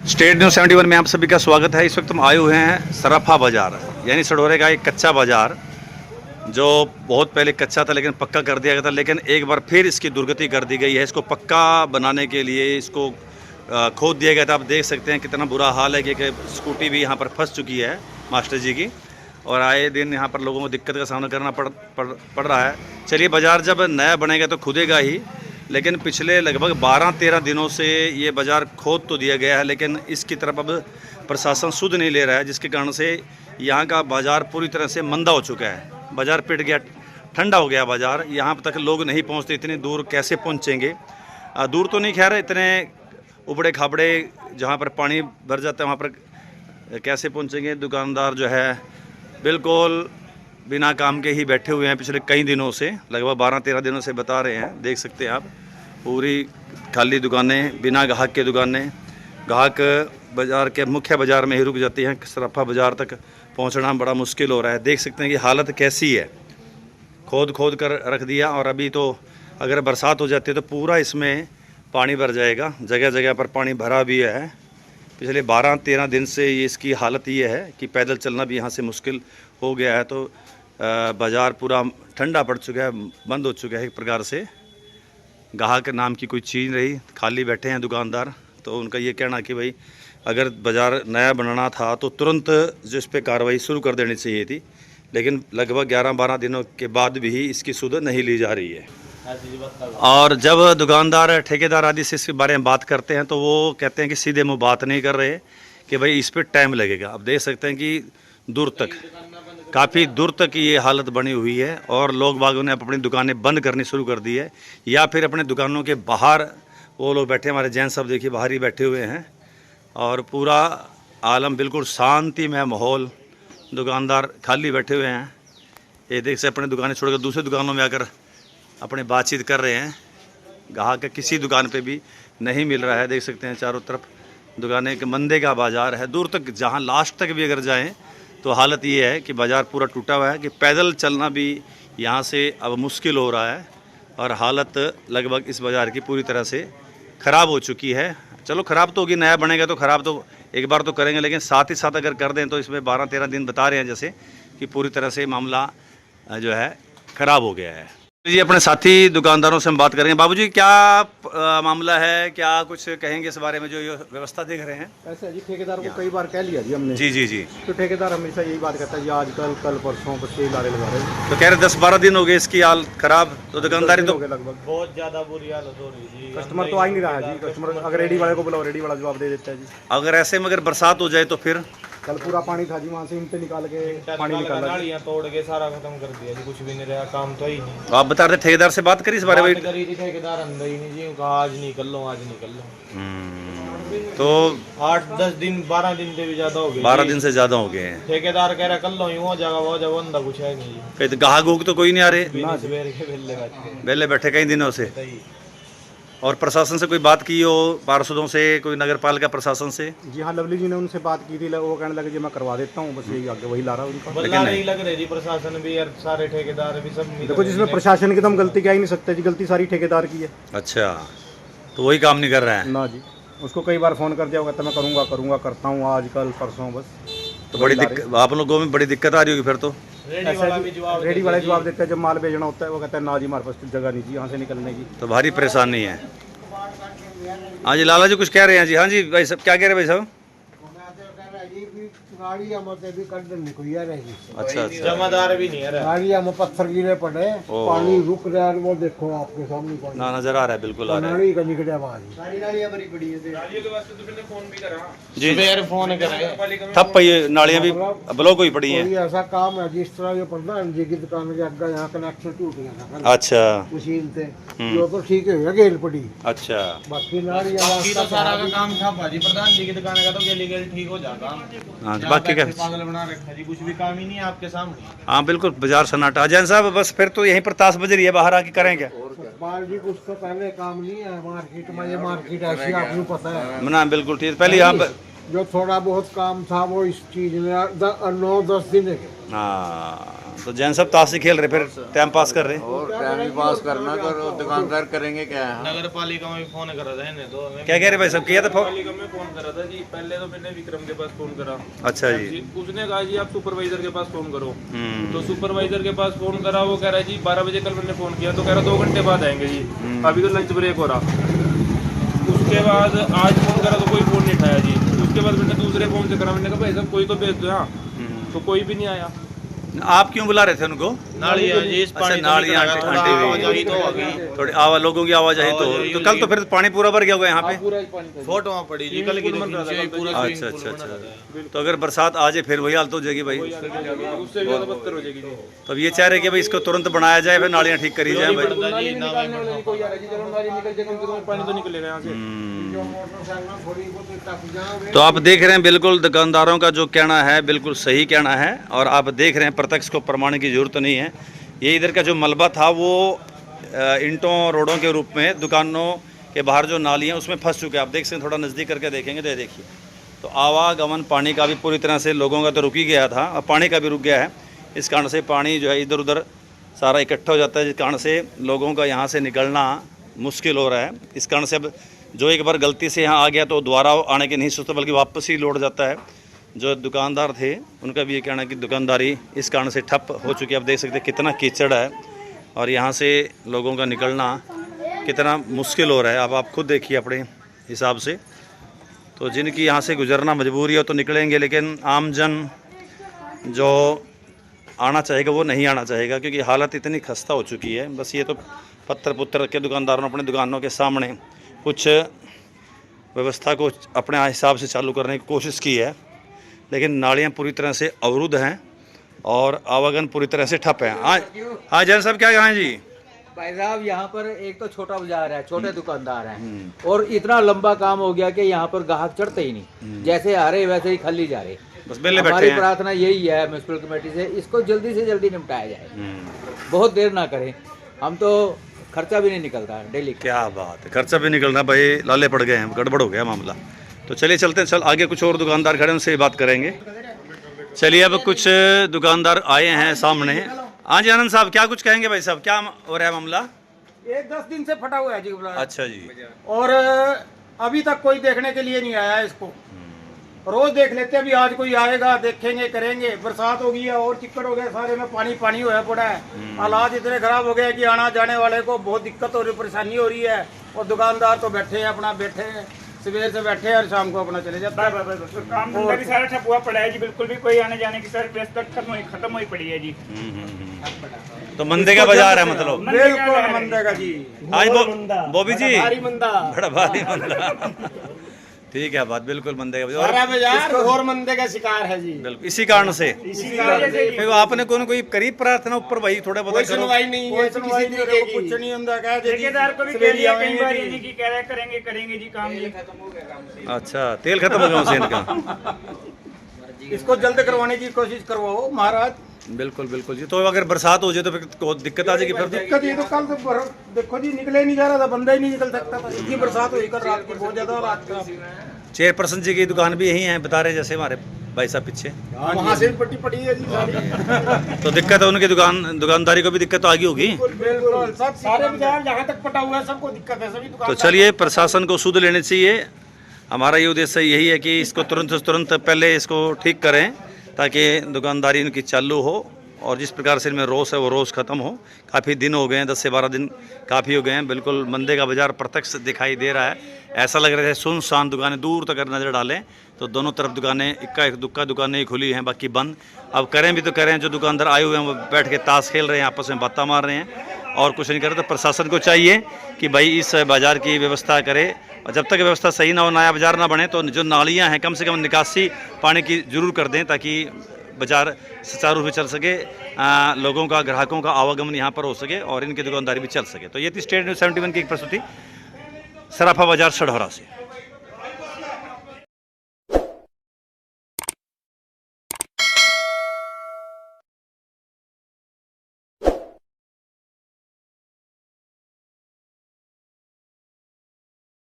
State news 71 में आप सभी का स्वागत है। इस वक्त हम आए हुए हैं सराफा बाज़ार, यानी सढौरे का एक कच्चा बाज़ार जो बहुत पहले कच्चा था लेकिन पक्का कर दिया गया था, लेकिन एक बार फिर इसकी दुर्गति कर दी गई है। इसको पक्का बनाने के लिए इसको खोद दिया गया था। आप देख सकते हैं कितना बुरा हाल है कि स्कूटी भी यहाँ पर फंस चुकी है मास्टर जी की, और आए दिन यहाँ पर लोगों को दिक्कत का सामना करना पड़ रहा है। चलिए, बाज़ार जब नया बनेगा तो खुदेगा ही, लेकिन पिछले लगभग 12-13 दिनों से ये बाज़ार खोद तो दिया गया है, लेकिन इसकी तरफ अब प्रशासन सुध नहीं ले रहा है, जिसके कारण से यहाँ का बाज़ार पूरी तरह से मंदा हो चुका है। बाज़ार पिट गया, ठंडा हो गया बाज़ार। यहाँ तक लोग नहीं पहुँचते, इतनी दूर कैसे पहुँचेंगे? दूर तो नहीं, खैर इतने उबड़े खाबड़े जहाँ पर पानी भर जाता है वहाँ पर कैसे पहुँचेंगे? दुकानदार जो है बिल्कुल बिना काम के ही बैठे हुए हैं पिछले कई दिनों से, लगभग 12-13 दिनों से बता रहे हैं। देख सकते हैं आप, पूरी खाली दुकानें, बिना ग्राहक के दुकानें। ग्राहक बाज़ार के मुख्य बाज़ार में ही रुक जाती हैं, सराफा बाज़ार तक पहुंचना बड़ा मुश्किल हो रहा है। देख सकते हैं कि हालत कैसी है, खोद कर रख दिया। और अभी तो अगर बरसात हो जाती है तो पूरा इसमें पानी भर जाएगा, जगह जगह पर पानी भरा भी है। पिछले 12-13 दिन से ये इसकी हालत ये है कि पैदल चलना भी यहाँ से मुश्किल हो गया है। तो बाज़ार पूरा ठंडा पड़ चुका है, बंद हो चुका है एक प्रकार से। ग्राहक नाम की कोई चीज़ रही, खाली बैठे हैं दुकानदार। तो उनका ये कहना कि भाई अगर बाज़ार नया बनाना था तो तुरंत जो इस पर कार्रवाई शुरू कर देनी चाहिए थी, लेकिन लगभग 11-12 दिनों के बाद भी इसकी सुध नहीं ली जा रही है। और जब दुकानदार, ठेकेदार आदि से इसके बारे में बात करते हैं तो वो कहते हैं कि सीधे मुँह बात नहीं कर रहे कि भाई इस पर टाइम लगेगा। अब देख सकते हैं कि दूर तक, काफ़ी दूर तक ये हालत बनी हुई है, और लोग बागों ने अपनी दुकानें बंद करनी शुरू कर दी है, या फिर अपने दुकानों के बाहर वो लोग बैठे। हमारे जैन साहब देखिए बाहर ही बैठे हुए हैं, और पूरा आलम बिल्कुल शांतिमय माहौल, दुकानदार खाली बैठे हुए हैं। ये देख से अपने दुकानें छोड़कर दूसरी दुकानों में आकर अपने बातचीत कर रहे हैं। ग्राहक किसी दुकान पे भी नहीं मिल रहा है। देख सकते हैं चारों तरफ दुकानें, के मंदे का बाज़ार है। दूर तक, जहाँ लास्ट तक भी अगर जाएं तो हालत ये है कि बाज़ार पूरा टूटा हुआ है, कि पैदल चलना भी यहाँ से अब मुश्किल हो रहा है, और हालत लगभग इस बाज़ार की पूरी तरह से ख़राब हो चुकी है। चलो, ख़राब तो होगी, नया बनेगा तो ख़राब तो एक बार तो करेंगे, लेकिन साथ ही साथ अगर कर दें तो इसमें 12-13 दिन बता रहे हैं जैसे कि पूरी तरह से मामला जो है ख़राब हो गया है। जी, अपने साथी दुकानदारों से हम बात करेंगे। बाबूजी, क्या मामला है, क्या कुछ कहेंगे इस बारे में जो ये व्यवस्था देख रहे हैं? ऐसा जी, ठेकेदार को कई बार कह लिया जी हमने। जी। तो ठेकेदार हमेशा यही बात कहता है जी, आज कल परसों बस यही लारे लगा रहे हैं। तो कह रहे 10-12 दिन हो गए इसकी हालत खराब। तो दुकानदारी तो लगभग बहुत ज्यादा बुरी हालत हो रही है जी। कस्टमर तो आ ही नहीं रहा है जी। कस्टमर अगर रेडी वाले को बुलाओ, रेडी वाला जवाब दे देता है जी। अगर ऐसे में अगर बरसात हो जाए तो फिर कल पूरा पानी था जी, वहाँ से ईंटें निकाल के पानी निकाला, नालियां तोड़ के सारा खत्म कर दिया जी, कुछ भी नहीं रहा, काम तो ही नहीं। आप बता रहे ठेकेदार से बात करी इस बारे में? बात करी थी, ठेकेदार अंदर ही नहीं जी, कहा आज नहीं कर लो, आज नहीं कर लो। तो 8-10 दिन 12 दिन से भी ज्यादा हो गए, 12 दिन से ज्यादा हो गए हैं। ठेकेदार कह रहा कर लो, यूँ हो जाएगा वो जब अंदर कुछ है नहीं जी। कहीं गाहक गुहक तो कोई नहीं आ रहे, सवेरे के वेले बैठे पहले बैठे कई दिनों से। और प्रशासन से कोई बात की हो, पार्षदों से, कोई नगर पालिका प्रशासन से? जी हाँ, लवली जी ने उनसे बात की थी, वो कहने लगे जी मैं करवा देता हूँ, बस यही आगे वही ला रहा है उनका। बल्ला नहीं लग रही जी, प्रशासन भी और सारे ठेकेदार भी सब। देखो, जिसमें प्रशासन की तो हम गलती क्या ही नहीं सकते जी, गलती सारी ठेकेदार की है। अच्छा, तो वही काम नहीं कर रहा है ना जी, उसको कई बार फोन कर दिया, वो कहता मैं करूँगा करता हूँ, आज कल परसों बस। तो बड़ी दिक्कत आप लोगों में, बड़ी दिक्कत आ रही होगी फिर तो। रेडी वाला जवाब देता है, जब माल भेजना होता है वो कहता है ना जी हमारे पास जगह नहीं जी यहाँ से निकलने की। तो भारी परेशानी है। हाँ जी, लाला जी कुछ कह रहे हैं जी? हाँ जी भाई साहब, क्या कह रहे हैं भाई साहब? अच्छा, जमादार भी नहीं है, गाड़ियां में पत्थर गिरे पड़े, पानी रुक रहा है, वो देखो आपके सामने पानी ना नजर आ रहा है, बिल्कुल आ रहा है नाली का निकले बाहर। जी। फिर फोन करे ठप ये नालियाँ भी ब्लॉक हुई पड़ी हैं। कोई ऐसा काम है जिस तरह ये प्रधान जी की दुकान के आगे यहाँ कनेक्शन टूट गया अच्छा, मशीन से, जो तो ठीक है गेल पड़ी, अच्छा। बाकी नालियां बाकी तो सारा का काम था भाजी, प्रधान जी की दुकान का तो गेली गेली ठीक हो जाएगा। हाँ, बाकी क्या? पागल बना रखा जी, कुछ भी काम ही नहीं है आपके सामने। हाँ बिल्कुल, बाजार सन्नाटा। जैन साहब, बस फिर तो यहीं पर ताश बज रही है, बाहर आके करें क्या? बाल जी कुछ तो पहले काम नहीं है मार्केट में, ये मार्केट ऐसी आपको पता है ना, बिल्कुल ठीक। पहले यहाँ पर जो थोड़ा बहुत काम था वो इस चीज में 9-10 दिन है। हाँ, तो जैन साहब ताश ही खेल रहे, फिर टाइम पास कर रहे। और टाइम भी पास करना करो, दुकानदार करेंगे क्या है। नगर पालिका में भी फोन करा था इन्हें तो हमें। क्या कह रहे भाई साहब, किया था फोन? पालिका में फोन करा था जी। पहले तो मैंने विक्रम के पास फोन करा। अच्छा जी। उसने कहा जी आप सुपरवाइजर के पास फोन करो। हम्म। तो सुपरवाइजर के पास फोन करा, वो कह रहा है जी 12 बजे कल मैंने फोन किया, तो कह रहा 2 घंटे बाद आएंगे जी, अभी तो लंच ब्रेक हो रहा। उसके बाद आज फोन करा तो कोई फोन नहीं उठाया जी। उसके बाद मैंने दूसरे फोन से करा, मैंने कहा भाई साहब कोई तो भेज दो यहाँ, तो कोई भी नहीं आया। आप क्यों बुला रहे थे उनको? नालियाँ जी, इस पानी अच्छा, नालियाँ तो आंटी थोड़ा हुई। आवाजाही तो होगी। थोड़ी आवाज, लोगों की आवाज आई तो कल तो फिर पानी पूरा भर गया होगा यहाँ पे। पूरा ही पानी था जी। फोटो पड़ी जी कल की, तो नीचे पूरा अच्छा अच्छा अच्छा। तो अगर बरसात आ जाए फिर वही हालत हो जाएगी भाई। उससे भी ज्यादा बदतर हो जाएगी जी। तो अब ये चाह रहे कि भाई इसको तुरंत बनाया जाए, फिर नालियाँ ठीक करी जाए भाई। नाली में निकालने वाला नहीं कोई आ रहा जी। चलो नाली निकल जाए, कम से कम पानी तो निकलेगा यहाँ से। जो मोटरसाइकिल थोड़ी बहुत टप जाओगे तो आप देख रहे हैं बिल्कुल दुकानदारों का जो कहना है बिल्कुल सही कहना है, और आप देख रहे हैं प्रत्यक्ष को प्रमाण की जरूरत नहीं है। ये इधर का जो मलबा था वो ईंटों रोडों के रूप में दुकानों के बाहर जो नाली है उसमें फंस चुके हैं। आप देख सकते हैं, थोड़ा नज़दीक करके देखेंगे तो ये देखिए, तो आवागमन पानी का भी पूरी तरह से लोगों का तो रुक ही गया था, और पानी का भी रुक गया है। इस कारण से पानी जो है इधर उधर सारा इकट्ठा हो जाता है, जिस कारण से लोगों का यहाँ से निकलना मुश्किल हो रहा है। इस कारण से अब जो एक बार गलती से यहाँ आ गया तो दोबारा आने की नहीं सोचता, बल्कि वापस ही लौट जाता है। जो दुकानदार थे उनका भी ये कहना है कि दुकानदारी इस कारण से ठप हो चुकी है। आप देख सकते हैं कितना कीचड़ है और यहाँ से लोगों का निकलना कितना मुश्किल हो रहा है। अब आप खुद देखिए अपने हिसाब से। तो जिनकी यहाँ से गुजरना मजबूरी हो तो निकलेंगे, लेकिन आम जन जो आना चाहेगा वो नहीं आना चाहेगा, क्योंकि हालत इतनी खस्ता हो चुकी है। बस ये तो पत्थर पुत्थर के दुकानदारों ने अपने दुकानों के सामने कुछ व्यवस्था को अपने हिसाब से चालू करने की कोशिश की है, लेकिन नालियाँ पूरी तरह से अवरुद्ध हैं और आवागमन पूरी तरह से ठप है। हाँ जैन साहब क्या कहें जी? भाई साहब यहाँ पर एक तो छोटा बाजार है, छोटे दुकानदार हैं, और इतना लंबा काम हो गया कि यहाँ पर ग्राहक चढ़ते ही नहीं, जैसे आ रहे वैसे ही खाली जा रहे। बस बेले बैठे हमारी हैं। प्रार्थना यही है म्युनिसिपल कमेटी से, इसको जल्दी से जल्दी निपटाया जाए, बहुत देर ना करें। हम तो खर्चा भी नहीं निकलता डेली। क्या बात है, खर्चा भी निकल रहा भाई, लाले पड़ गए हैं, गड़बड़ हो गया मामला। तो चलिए चलते हैं, चल आगे कुछ और दुकानदार खड़े हैं, उनसे बात करेंगे। चलिए अब कुछ दुकानदार आए हैं सामने। हाँ जी आनंद साहब, क्या कुछ कहेंगे भाई साहब, क्या हो रहा है मामला? ये 10 दिन से फटा हुआ है जी बुला। अच्छा जी। और अभी तक कोई देखने के लिए नहीं आया इसको। रोज देख लेते हैं, अभी आज कोई आएगा, देखेंगे, करेंगे। बरसात हो गई है और चिक्कड़ हो गया, सारे में पानी पानी होया पड़ा है। हालात इतने खराब हो गए कि आना जाने वाले को बहुत दिक्कत हो रही, परेशानी हो रही है। और दुकानदार तो बैठे हैं, अपना बैठे हैं, सवेर से बैठे हैं और शाम को अपना चले जाता है। काम धंधा भी सारा ठप हुआ पड़ा है जी, बिल्कुल भी कोई आने जाने की सारी व्यवस्था खत्म हुई पड़ी है जी। तो मंदे का बाजार है मतलब? बिल्कुल मंदा का जी। आज बॉबी जी भारी मंदा, बड़ा भारी मंदा। ठीक है बात, बिल्कुल मंदे का सारा बाजार, बाजार और मंदे का शिकार है जी। बिल्कुल इसी कारण से। इसी की वजह से फिर आपने कोई करीब प्रार्थना ऊपर भाई थोड़ा कोई बहुत करो। सुनवाई नहीं है, सुनवाई किसी नहीं तरीके होगी। को कुछ नहीं होता। कह दे ठेकेदार को भी कह दिया कई बार ये जी कि कह रहे करेंगे करेंगे जी काम जी। अच्छा तेल खत्म हो गया उसे इनका। इसको जल्द करवाने की कोशिश करवाओ महाराज। बिल्कुल बिल्कुल जी। तो अगर बरसात हो जाए तो फिर बहुत दिक्कत आ जाएगी फिर। दिक्कत ये तो कल तो देखो जी निकले नहीं जा रहा था, बंदा ही नहीं निकल सकता था, इतनी बरसात हुई कल रात की, बहुत ज्यादा हालात खराब। चेयरपर्सन जी की दुकान भी यही है बता रहे, जैसे हमारे भाई साहब पीछे। वहाँ से भी पट्टी पड़ी है जी सारी। तो दिक्कत है उनकी दुकानदारी को भी दिक्कत तो आगे होगी। बिल्कुल सब सारे बाजार जहाँ तक पटा हुआ है सबको दिक्कत है, सभी दुकान। तो चलिए प्रशासन को सुध लेने चाहिए। हमारा ये उद्देश्य यही है कि इसको तुरंत से तुरंत पहले इसको ठीक करें ताकि दुकानदारी इनकी चालू हो, और जिस प्रकार से इनमें रोष है वो रोष खत्म हो। काफ़ी दिन हो गए हैं, 10 से 12 दिन काफ़ी हो गए हैं। बिल्कुल मंदे का बाजार प्रत्यक्ष दिखाई दे रहा है। ऐसा लग रहा है सुनसान दुकानें, दूर तक नज़र डालें तो दोनों तरफ दुकानें इक्का एक दुक्का दुकानें ही खुली हैं, बाकी बंद। अब करें भी तो करें, जो दुकानदार आए हुए हैं वो बैठ के ताश खेल रहे हैं, आपस में बातें मार रहे हैं और कुछ नहीं कर रहे। तो प्रशासन को चाहिए कि भाई इस बाज़ार की व्यवस्था करे, और जब तक व्यवस्था सही ना हो, नया बाज़ार ना बने, तो जो नालियाँ हैं कम से कम निकासी पानी की जरूर कर दें ताकि बाजार सुचारू रूप से चल सके, लोगों का ग्राहकों का आवागमन यहाँ पर हो सके और इनकी दुकानदारी भी चल सके। तो ये थी स्टेट न्यूज़ 71 की एक प्रस्तुति सराफा बाजार सढौरा से।